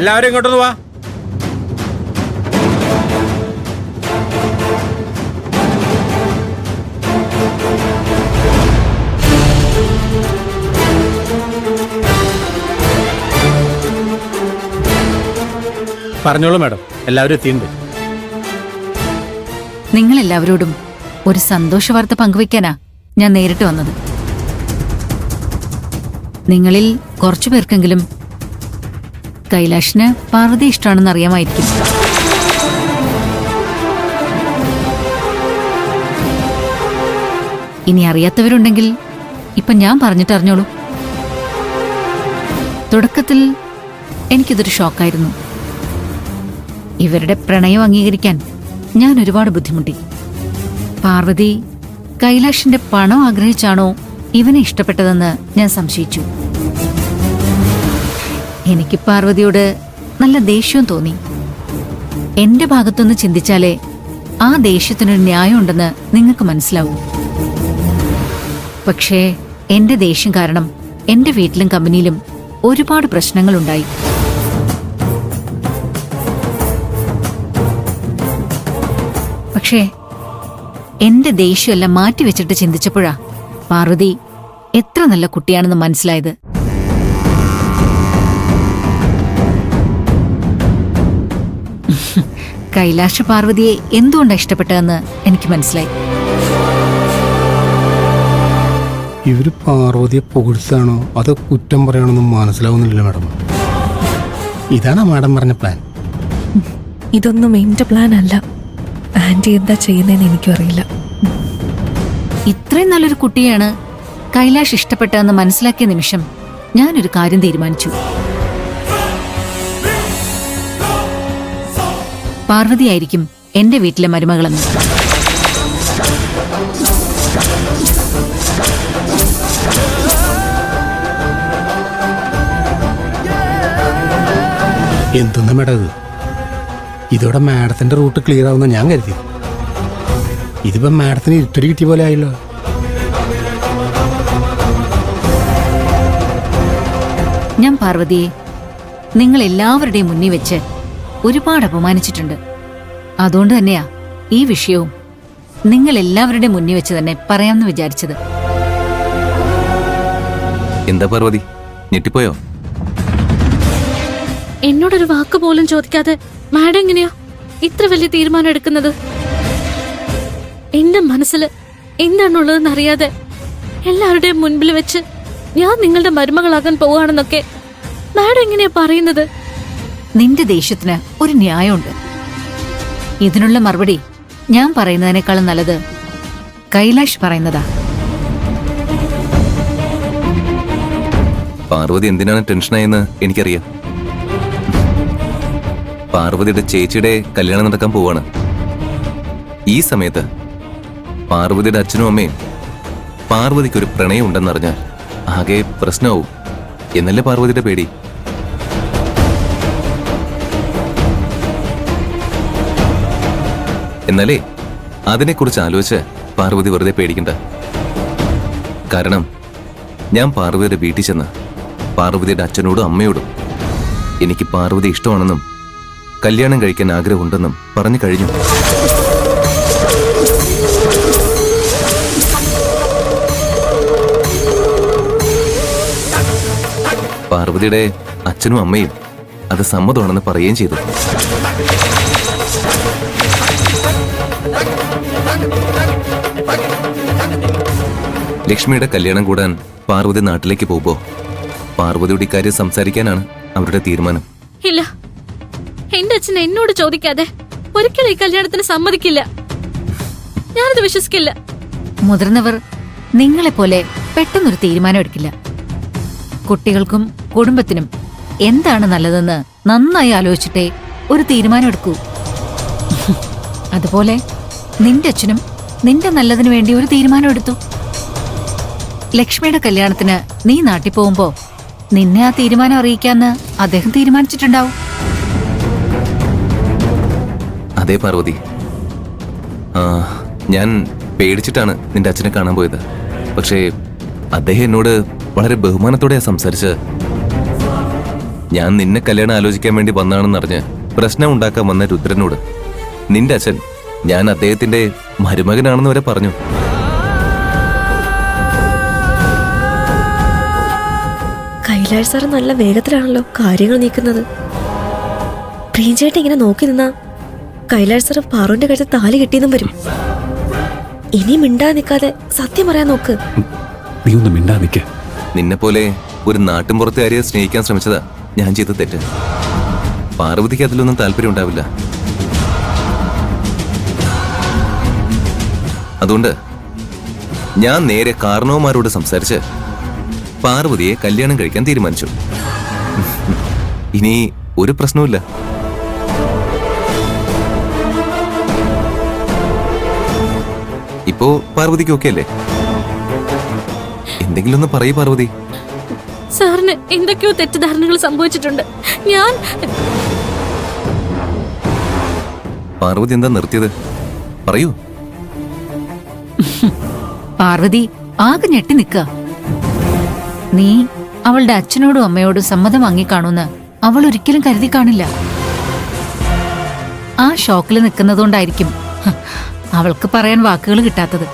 എല്ലാവരും ഇങ്ങോട്ടൊന്ന് വാ. പറഞ്ഞോളൂ മാഡം, എല്ലാവരും എത്തിയിട്ടുണ്ട്. നിങ്ങളെല്ലാവരോടും ഒരു സന്തോഷ വാർത്ത പങ്കുവയ്ക്കാനാ ഞാൻ നേരിട്ട് വന്നത്. നിങ്ങളിൽ കുറച്ചു പേർക്കെങ്കിലും കൈലാഷിന് പാർവതി ഇഷ്ടമാണെന്ന് അറിയാമായിരിക്കും. ഇനി അറിയാത്തവരുണ്ടെങ്കിൽ ഇപ്പൊ ഞാൻ പറഞ്ഞിട്ടറിഞ്ഞോളൂ. തുടക്കത്തിൽ എനിക്കിതൊരു ഷോക്കായിരുന്നു. ഇവരുടെ പ്രണയം അംഗീകരിക്കാൻ ഞാൻ ഒരുപാട് ബുദ്ധിമുട്ടി. പാർവതി കൈലാഷിന്റെ പണം ആഗ്രഹിച്ചാണോ ഇവനെ ഇഷ്ടപ്പെട്ടതെന്ന് ഞാൻ സംശയിച്ചു. എനിക്ക് പാർവതിയോട് നല്ല ദേഷ്യവും തോന്നി. എന്റെ ഭാഗത്തുനിന്ന് ചിന്തിച്ചാലേ ആ ദേഷ്യത്തിനൊരു ന്യായമുണ്ടെന്ന് നിങ്ങൾക്ക് മനസ്സിലാവൂ. പക്ഷേ എന്റെ ദേഷ്യം കാരണം എന്റെ വീട്ടിലും കമ്പനിയിലും ഒരുപാട് പ്രശ്നങ്ങളുണ്ടായി. പക്ഷേ എന്റെ ദേഷ്യമെല്ലാം മാറ്റിവെച്ചിട്ട് ചിന്തിച്ചപ്പോഴാ പാർവതി എത്ര നല്ല കുട്ടിയാണെന്ന് മനസ്സിലായത്. കൈലാഷ് പാർവതിയെ എന്തുകൊണ്ടാണ് ഇഷ്ടപ്പെട്ടതെന്ന് എനിക്ക് മനസ്സിലായി. ഇവര് പാർവതിയെ പുകഴ്ത്താണോ അതോ കുറ്റം പറയാണോന്നും മനസ്സിലാവുന്നില്ല മാഡം. ഇതാണ് മാഡം പറഞ്ഞ പ്ലാൻ? ഇതൊന്നും എന്റെ പ്ലാൻ അല്ല. ആന്റി എന്താ ചെയ്യുന്നതെന്ന് എനിക്കും അറിയില്ല. ഇത്രയും നല്ലൊരു കുട്ടിയാണ് കൈലാഷ് ഇഷ്ടപ്പെട്ടതെന്ന് മനസ്സിലാക്കിയ നിമിഷം ഞാനൊരു കാര്യം തീരുമാനിച്ചു. പാർവതിയായിരിക്കും എന്റെ വീട്ടിലെ മരുമകളെന്ന്. എന്തെന്നാ മാഡം ഇത്? ഇതോടെ മാഡത്തിന്റെ റൂട്ട് ക്ലിയർ ആവുന്ന ഞാൻ കരുതി. ഇതിപ്പോ മാഡത്തിന് ഇരുട്ടടി കിട്ടിയ പോലെ ആയല്ലോ. ഞാൻ പാർവതിയെ നിങ്ങൾ എല്ലാവരുടെയും മുന്നിൽ വെച്ച് ഒരുപാട് അപമാനിച്ചിട്ടുണ്ട്. അതുകൊണ്ട് തന്നെയാ ഈ വിഷയവും നിങ്ങൾ എല്ലാവരുടെയും മുന്നിൽ വെച്ച് തന്നെ പറയാമെന്ന് വിചാരിച്ചത്. എന്താ പാർവതി, ഞെട്ടിപ്പോയോ? എന്നോടൊരു വാക്ക് പോലും ചോദിക്കാതെ മാഡം എങ്ങനെയാ ഇത്ര വലിയ തീരുമാനം എടുക്കുന്നത്? എന്റെ മനസ്സിൽ എന്താണുള്ളതെന്ന് അറിയാതെ എല്ലാവരുടെയും മുൻപിൽ വെച്ച് ഞാൻ നിങ്ങളുടെ മരുമകളാകാൻ പോവാണെന്നൊക്കെ മാഡം എങ്ങനെയാ പറയുന്നത്? നിന്റെ ദേഷ്യത്തിന് ഒരു ന്യായമുണ്ട്. ഇതിനുള്ള മറുപടി ഞാൻ പറയുന്നതിനേക്കാളും നല്ലത് കൈലാഷ് പറയുന്നതാ. പാർവതി എന്തിനാണ് ടെൻഷനായെന്ന് എനിക്കറിയാം. പാർവതിയുടെ ചേച്ചിയുടെ കല്യാണം നടക്കാൻ പോവാണ്. ഈ സമയത്ത് പാർവതിയുടെ അച്ഛനും അമ്മയും പാർവതിക്കൊരു പ്രണയം ഉണ്ടെന്നറിഞ്ഞാൽ ആകെ പ്രശ്നമാവും എന്നല്ലേ പാർവതിയുടെ പേടി. എന്നാലേ അതിനെക്കുറിച്ച് ആലോചിച്ച് പാർവതി വെറുതെ പേടിക്കണ്ട. കാരണം ഞാൻ പാർവതിയുടെ വീട്ടിൽ ചെന്ന് പാർവതിയുടെ അച്ഛനോടും അമ്മയോടും എനിക്ക് പാർവതി ഇഷ്ടമാണെന്നും കല്യാണം കഴിക്കാൻ ആഗ്രഹമുണ്ടെന്നും പറഞ്ഞു കഴിഞ്ഞു. പാർവതിയുടെ അച്ഛനും അമ്മയും അത് സമ്മതമാണെന്ന് പറയുകയും ചെയ്തു. ലക്ഷ്മിയുടെ കല്യാണം കൂടാൻ പാർവതി നാട്ടിലേക്ക് പോകുമ്പോ പാർവതിയുടെ ഇക്കാര്യം സംസാരിക്കാനാണ് അവരുടെ തീരുമാനം. ഇല്ല, എന്റെ അച്ഛൻ എന്നോട് ചോദിക്കാതെ ഒരിക്കലും ഈ കല്യാണത്തിന് സമ്മതിക്കില്ല. ഞാനത് വിശ്വസിക്കില്ല. മുതിർന്നവർ നിങ്ങളെപ്പോലെ പെട്ടെന്നൊരു തീരുമാനം എടുക്കില്ല. കുട്ടികൾക്കും കുടുംബത്തിനും എന്താണ് നല്ലതെന്ന് നന്നായി ആലോചിച്ചിട്ടേ ഒരു തീരുമാനം എടുക്കൂ. അതുപോലെ നിന്റെ അച്ഛനും നിന്റെ നല്ലതിനു വേണ്ടി ഒരു തീരുമാനം എടുത്തു. ലക്ഷ്മിയുടെ കല്യാണത്തിന് നീ നാട്ടിൽ പോകുമ്പോ നിന്നെ ആ തീരുമാനം അറിയിക്കാന്ന് അദ്ദേഹം തീരുമാനിച്ചിട്ടുണ്ടാവും. അതെ പാർവതി, ഞാൻ പേടിച്ചിട്ടാണ് നിന്റെ അച്ഛനെ കാണാൻ പോയത്. പക്ഷേ അദ്ദേഹം എന്നോട് വളരെ ബഹുമാനത്തോടെയാണ് സംസാരിച്ചത്. ഞാൻ നിന്നെ കല്യാണം ആലോചിക്കാൻ വേണ്ടി വന്നാണെന്നറിഞ്ഞ് പ്രശ്നം ഉണ്ടാക്കാൻ വന്ന രുദ്രനോട് നിന്റെ അച്ഛൻ ഞാൻ അദ്ദേഹത്തിന്റെ മരുമകനാണെന്ന് വരെ പറഞ്ഞു. കൈലാഷ് സാർ നല്ല വേഗത്തിലാണല്ലോ കാര്യങ്ങൾ നീക്കുന്നത്. പ്രിയഞ്ചേട്ടൻ ഇങ്ങനെ നോക്കി നിന്നാ കൈലാഷ് സാർ പാറുവിന്റെ കഴുത്ത് താലി കെട്ടിയെന്നും വരും. ഇനി മിണ്ടാ നിൽക്കാതെ സത്യം പറയാൻ നോക്ക്. നീ ഒന്ന് മിണ്ടാ നിൽക്ക. നിന്നെ പോലെ ഒരു നാട്ടിൻപുറത്തുകാരിയെ സ്നേഹിക്കാൻ ശ്രമിച്ചതാ ഞാൻ ചെയ്ത തെറ്റ്. പാർവതിക്ക് അതിലൊന്നും താല്പര്യം ഉണ്ടാവില്ല. അതുകൊണ്ട് ഞാൻ നേരെ കാരണവന്മാരോട് സംസാരിച്ച് പാർവതിയെ കല്യാണം കഴിക്കാൻ തീരുമാനിച്ചു. ഇനി ഒരു പ്രശ്നവുമില്ല. ഇപ്പോ പാർവതിക്ക് ഓക്കെ അല്ലേ? എന്തെങ്കിലും ഒന്ന് പറയൂ പാർവതി. സാറിന് എന്തൊക്കെയോ തെറ്റിദ്ധാരണകൾ സംഭവിച്ചിട്ടുണ്ട്. ഞാൻ പാർവതി എന്താ നിർത്തിയത്? പറയൂ. പാർവതി ആകെ ഞെട്ടി നിക്ക. നീ അവളുടെ അച്ഛനോടും അമ്മയോടും സമ്മതം വാങ്ങിക്കാണൂന്ന് അവൾ ഒരിക്കലും കരുതി കാണില്ല. ആ ഷോക്കിൽ നിൽക്കുന്നതുകൊണ്ടായിരിക്കും അവൾക്ക് പറയാൻ വാക്കുകൾ കിട്ടാത്തത്.